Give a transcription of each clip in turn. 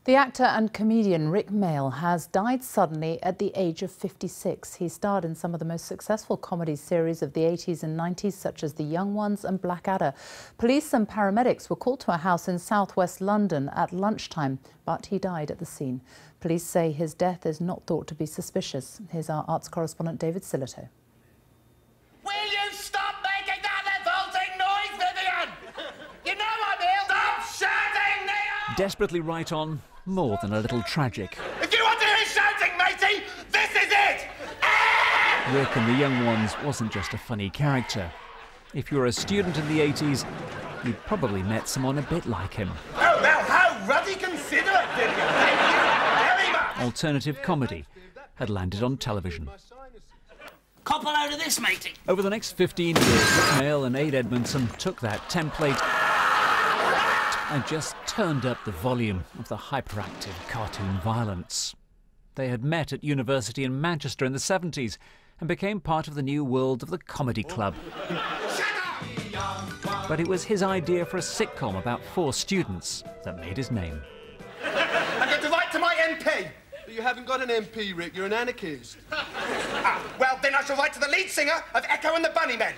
The actor and comedian Rik Mayall has died suddenly at the age of 56. He starred in some of the most successful comedy series of the 80s and 90s, such as The Young Ones and Blackadder. Police and paramedics were called to a house in southwest London at lunchtime, but he died at the scene. Police say his death is not thought to be suspicious. Here's our arts correspondent David Sillito. Will you stop making that revolting noise, Vivian? You know I'm ill. Stop shouting, Neil! Desperately right on, more than a little tragic. If you want to hear shouting, matey, this is it! Rik and The Young Ones wasn't just a funny character. If you were a student in the 80s, you'd probably met someone a bit like him. Oh, now, how ruddy considerate, Vivian! Thank you very much! Alternative comedy had landed on television. Cop a load of this, matey. Over the next 15 years, Rik Mayall and Aid Edmondson took that template and just turned up the volume of the hyperactive cartoon violence. They had met at university in Manchester in the 70s and became part of the new world of the comedy club. But it was his idea for a sitcom about 4 students that made his name. I'm going to write to my MP. But you haven't got an MP, Rik. You're an anarchist. Well, then I shall write to the lead singer of Echo and the Bunnymen.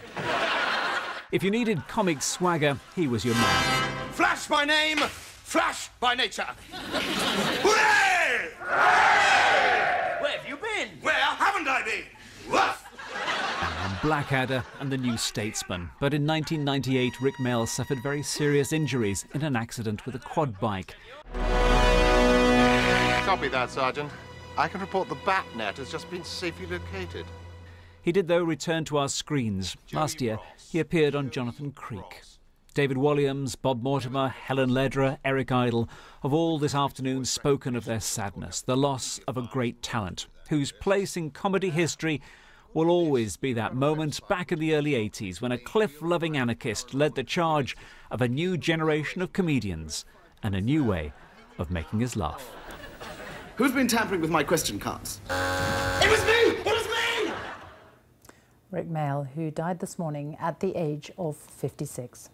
If you needed comic swagger, he was your man. Flash by name, Flash by nature. Hooray! Where have you been? Where haven't I been? Woof! And Blackadder and The New Statesman. But in 1998, Rik Mayall suffered very serious injuries in an accident with a quad bike. Copy that, Sergeant. I can report the bat net has just been safely located. He did, though, return to our screens. Last year, he appeared on Jonathan Creek. David Walliams, Bob Mortimer, Helen Lederer, Eric Idle have all this afternoon spoken of their sadness, the loss of a great talent, whose place in comedy history will always be that moment back in the early 80s when a cliff-loving anarchist led the charge of a new generation of comedians and a new way of making us laugh. Who's been tampering with my question cards? It was me! It was me! Rik Mayall, who died this morning at the age of 56.